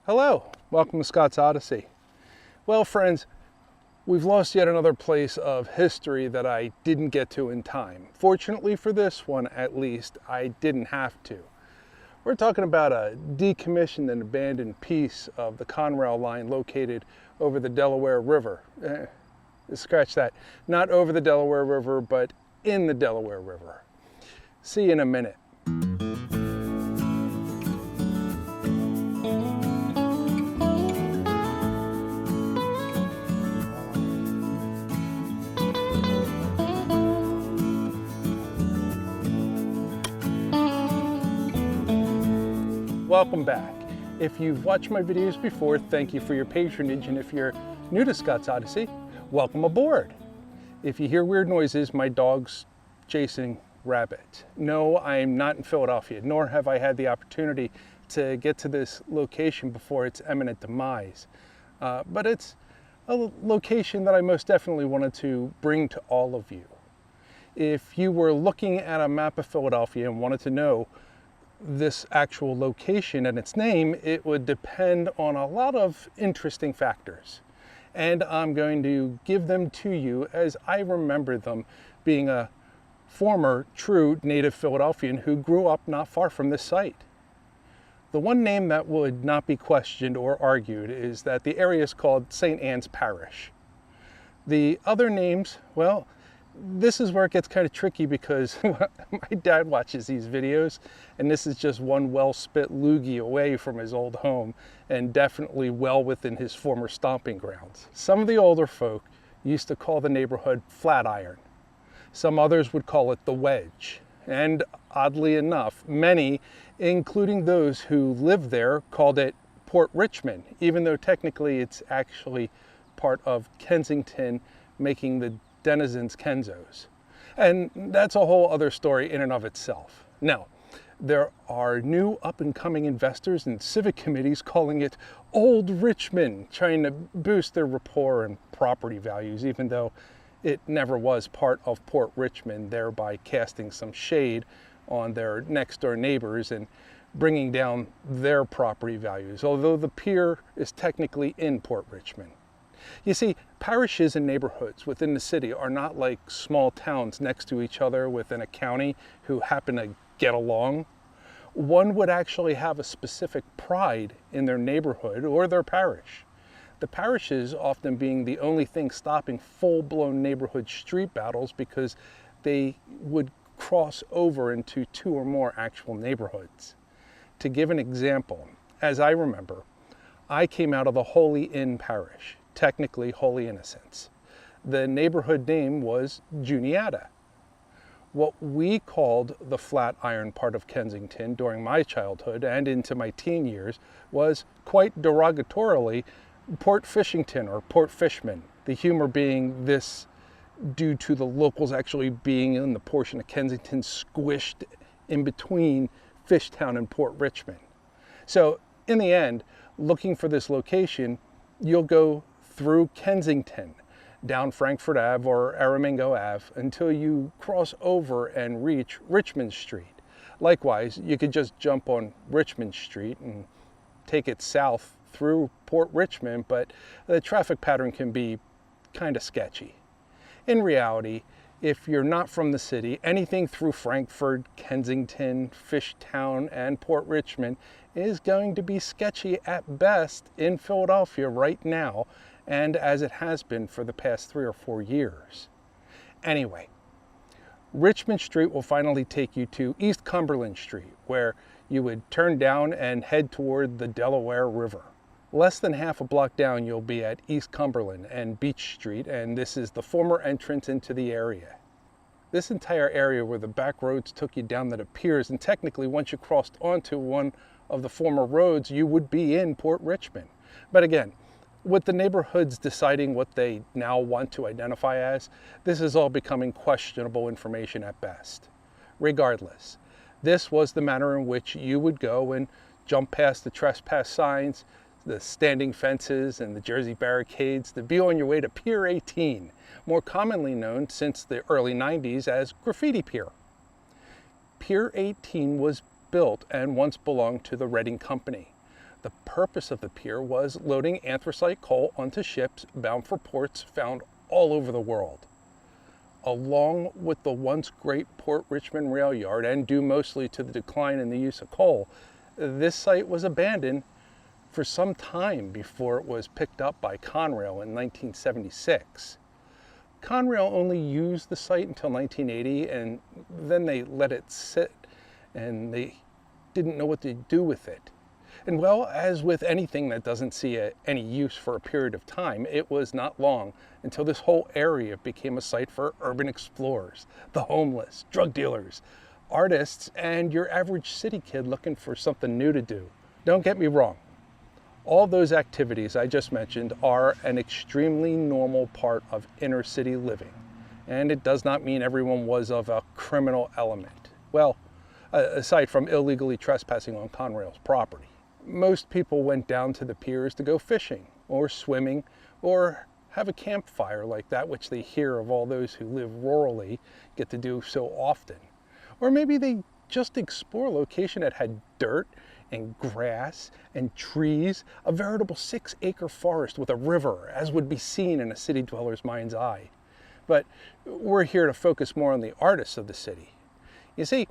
Hello, welcome to Scott's Odyssey. Well, friends, we've lost yet another place of history that I didn't get to in time. Fortunately for this one, at least, I didn't have to. We're talking about a decommissioned and abandoned piece of the Conrail line located over the Delaware River. Scratch that. Not over the Delaware River, but in the Delaware River. See you in a minute. Welcome back. If you've watched my videos before, thank you for your patronage, and if you're new to Scott's Odyssey, welcome aboard. If you hear weird noises, my dog's chasing rabbit. No, I'm not in Philadelphia, nor have I had the opportunity to get to this location before its imminent demise. But it's a location that I most definitely wanted to bring to all of you. If you were looking at a map of Philadelphia and wanted to know this actual location and its name, it would depend on a lot of interesting factors. And I'm going to give them to you as I remember them, being a former true native Philadelphian who grew up not far from this site. The one name that would not be questioned or argued is that the area is called St. Anne's Parish. The other names, well, this is where it gets kind of tricky because my dad watches these videos, and this is just one well-spit loogie away from his old home and definitely well within his former stomping grounds. Some of the older folk used to call the neighborhood Flatiron. Some others would call it the Wedge. And oddly enough, many, including those who lived there, called it Port Richmond, even though technically it's actually part of Kensington, making the denizens Kenzos. And that's a whole other story in and of itself. Now, there are new up-and-coming investors and civic committees calling it Old Richmond, trying to boost their rapport and property values, even though it never was part of Port Richmond, thereby casting some shade on their next-door neighbors and bringing down their property values, although the pier is technically in Port Richmond. You see, parishes and neighborhoods within the city are not like small towns next to each other within a county who happen to get along. One would actually have a specific pride in their neighborhood or their parish. The parishes often being the only thing stopping full-blown neighborhood street battles because they would cross over into two or more actual neighborhoods. To give an example, as I remember, I came out of the Holy Inn parish, technically Holy Innocents. The neighborhood name was Juniata. What we called the Flatiron part of Kensington during my childhood and into my teen years was quite derogatorily Port Fishington or Port Fishman. The humor being this due to the locals actually being in the portion of Kensington squished in between Fishtown and Port Richmond. So in the end, looking for this location, you'll go through Kensington, down Frankfort Ave or Aramingo Ave until you cross over and reach Richmond Street. Likewise, you could just jump on Richmond Street and take it south through Port Richmond, but the traffic pattern can be kind of sketchy. In reality, if you're not from the city, anything through Frankfort, Kensington, Fishtown, and Port Richmond is going to be sketchy at best in Philadelphia right now, and as it has been for the past 3 or 4 years. Anyway, Richmond Street will finally take you to East Cumberland Street, where you would turn down and head toward the Delaware River. Less than half a block down, you'll be at East Cumberland and Beach Street, and this is the former entrance into the area. This entire area where the back roads took you down to the piers, and technically once you crossed onto one of the former roads, you would be in Port Richmond. But again, with the neighborhoods deciding what they now want to identify as, this is all becoming questionable information at best. Regardless, this was the manner in which you would go and jump past the trespass signs, the standing fences, and the Jersey barricades to be on your way to Pier 18, more commonly known since the early 90s as Graffiti Pier. Pier 18 was built and once belonged to the Reading Company. The purpose of the pier was loading anthracite coal onto ships bound for ports found all over the world. Along with the once great Port Richmond rail yard, and due mostly to the decline in the use of coal, this site was abandoned for some time before it was picked up by Conrail in 1976. Conrail only used the site until 1980, and then they let it sit, and they didn't know what to do with it. And well, as with anything that doesn't see any use for a period of time, it was not long until this whole area became a site for urban explorers, the homeless, drug dealers, artists, and your average city kid looking for something new to do. Don't get me wrong. All those activities I just mentioned are an extremely normal part of inner city living, and it does not mean everyone was of a criminal element. Well, aside from illegally trespassing on Conrail's property. Most people went down to the piers to go fishing or swimming or have a campfire like that which they hear of all those who live rurally get to do so often. Or maybe they just explore a location that had dirt and grass and trees, a veritable 6-acre forest with a river, as would be seen in a city dweller's mind's eye. But we're here to focus more on the artists of the city. You see,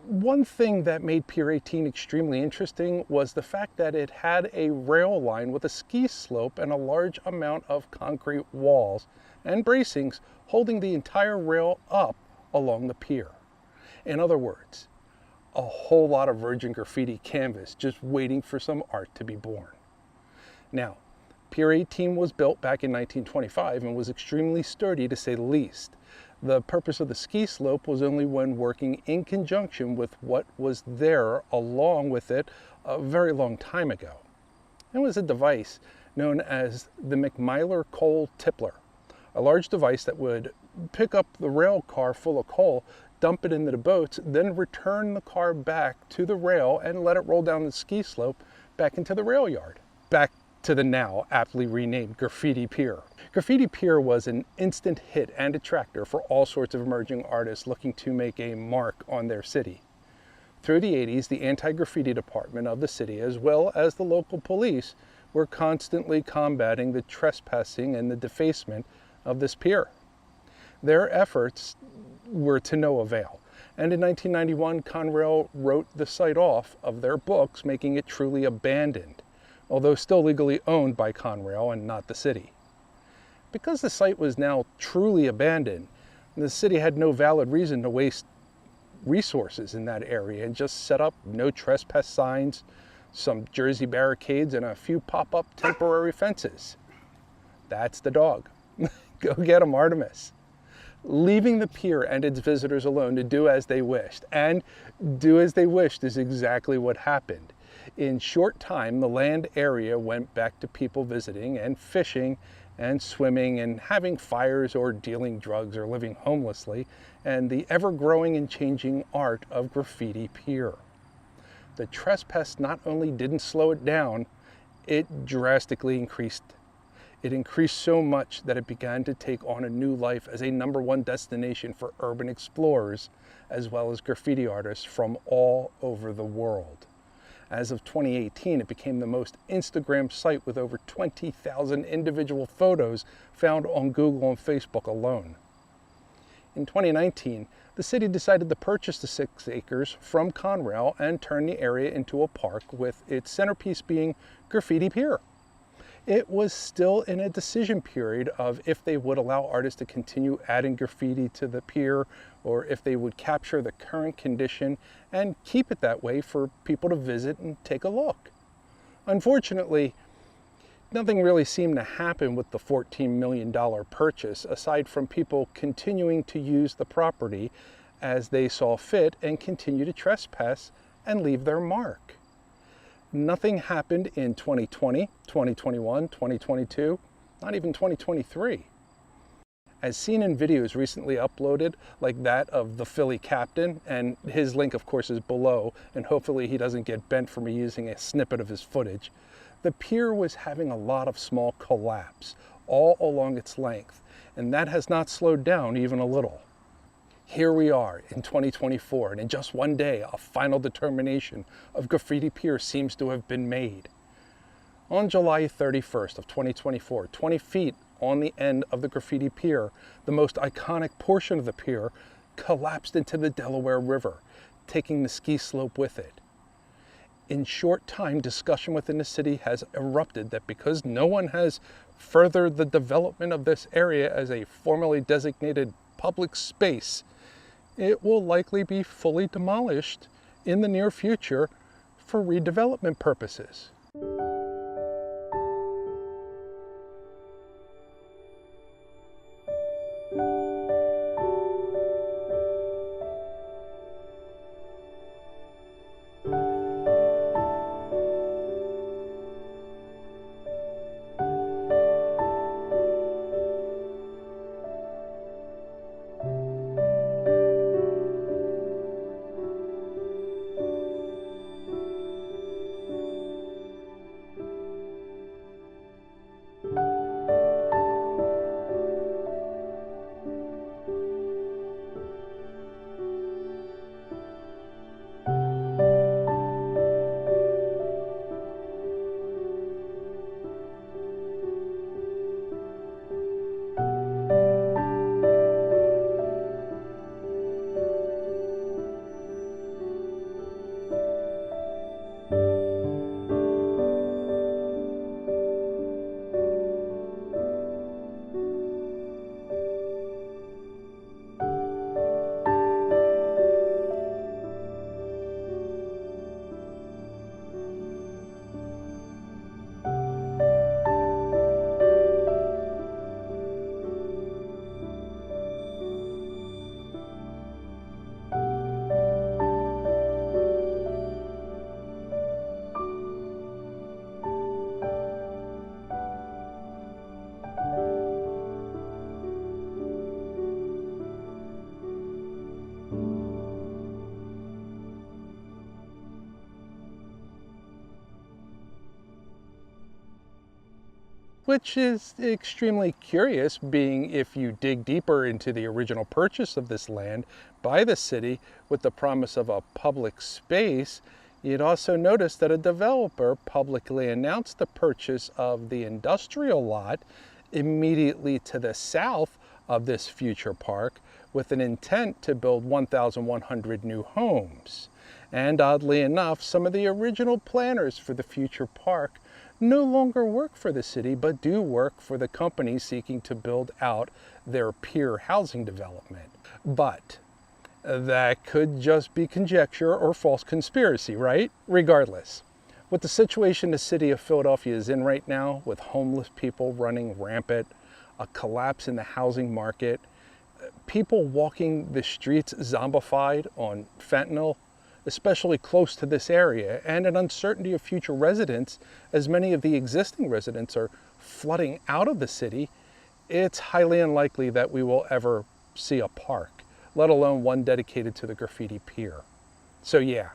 one thing that made Pier 18 extremely interesting was the fact that it had a rail line with a ski slope and a large amount of concrete walls and bracings holding the entire rail up along the pier. In other words, a whole lot of virgin graffiti canvas just waiting for some art to be born. Now, Pier 18 was built back in 1925 and was extremely sturdy, to say the least. The purpose of the ski slope was only when working in conjunction with what was there along with it a very long time ago. It was a device known as the McMyler coal tippler, a large device that would pick up the rail car full of coal, dump it into the boats, then return the car back to the rail and let it roll down the ski slope back into the rail yard. Back to the now aptly renamed Graffiti Pier. Graffiti Pier was an instant hit and attractor for all sorts of emerging artists looking to make a mark on their city. Through the 80s, the anti-graffiti department of the city, as well as the local police, were constantly combating the trespassing and the defacement of this pier. Their efforts were to no avail, and in 1991, Conrail wrote the site off of their books, making it truly abandoned, although still legally owned by Conrail and not the city. Because the site was now truly abandoned, the city had no valid reason to waste resources in that area and just set up no trespass signs, some Jersey barricades, and a few pop-up temporary fences. That's the dog. Go get him, Artemis. Leaving the pier and its visitors alone to do as they wished. And do as they wished is exactly what happened. In short time, the land area went back to people visiting and fishing and swimming and having fires or dealing drugs or living homelessly, and the ever-growing and changing art of Graffiti Pier. The trespass not only didn't slow it down, it drastically increased. It increased so much that it began to take on a new life as a #1 destination for urban explorers, as well as graffiti artists from all over the world. As of 2018, it became the most Instagram site with over 20,000 individual photos found on Google and Facebook alone. In 2019, the city decided to purchase the 6 acres from Conrail and turn the area into a park, with its centerpiece being Graffiti Pier. It was still in a decision period of if they would allow artists to continue adding graffiti to the pier, or if they would capture the current condition and keep it that way for people to visit and take a look. Unfortunately, nothing really seemed to happen with the $14 million purchase, aside from people continuing to use the property as they saw fit and continue to trespass and leave their mark. Nothing happened in 2020, 2021, 2022, not even 2023. As seen in videos recently uploaded, like that of the Philly captain, and his link of course is below, and hopefully he doesn't get bent for me using a snippet of his footage, the pier was having a lot of small collapse all along its length, and that has not slowed down even a little. Here we are in 2024, and in just one day, a final determination of Graffiti Pier seems to have been made. On July 31st of 2024, 20 feet on the end of the Graffiti Pier, the most iconic portion of the pier, collapsed into the Delaware River, taking the ski slope with it. In short time, discussion within the city has erupted that because no one has furthered the development of this area as a formally designated public space, it will likely be fully demolished in the near future for redevelopment purposes. Which is extremely curious, being if you dig deeper into the original purchase of this land by the city with the promise of a public space, you'd also notice that a developer publicly announced the purchase of the industrial lot immediately to the south of this future park with an intent to build 1,100 new homes. And oddly enough, some of the original planners for the future park no longer work for the city, but do work for the company seeking to build out their pier housing development. But that could just be conjecture or false conspiracy, right? Regardless, with the situation the city of Philadelphia is in right now, with homeless people running rampant, a collapse in the housing market, people walking the streets zombified on fentanyl, especially close to this area, and an uncertainty of future residents as many of the existing residents are flooding out of the city, it's highly unlikely that we will ever see a park, let alone one dedicated to the Graffiti Pier. So yeah,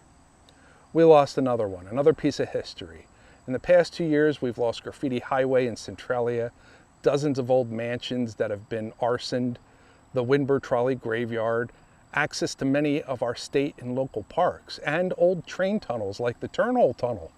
we lost another one, another piece of history. In the past 2 years, we've lost Graffiti Highway in Centralia, dozens of old mansions that have been arsoned, the Windber Trolley Graveyard, access to many of our state and local parks, and old train tunnels like the Turnhole Tunnel.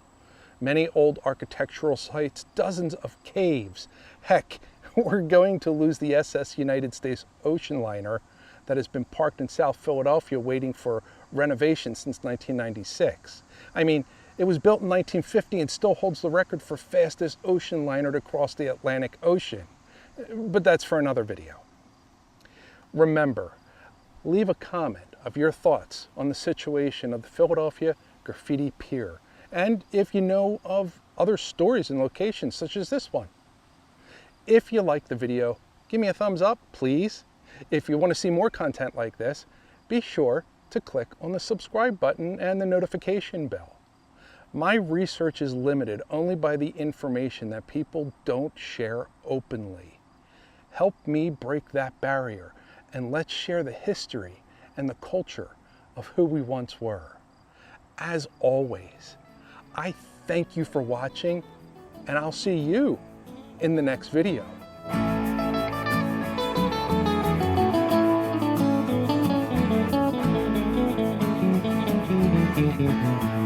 Many old architectural sites, dozens of caves. Heck, we're going to lose the SS United States ocean liner that has been parked in South Philadelphia waiting for renovation since 1996. I mean, it was built in 1950 and still holds the record for fastest ocean liner to cross the Atlantic Ocean. But that's for another video. Remember, leave a comment of your thoughts on the situation of the Philadelphia Graffiti Pier, and if you know of other stories and locations such as this one. If you liked the video, give me a thumbs up, please. If you want to see more content like this, be sure to click on the subscribe button and the notification bell. My research is limited only by the information that people don't share openly. Help me break that barrier, and let's share the history and the culture of who we once were. As always, I thank you for watching, and I'll see you in the next video. Bye.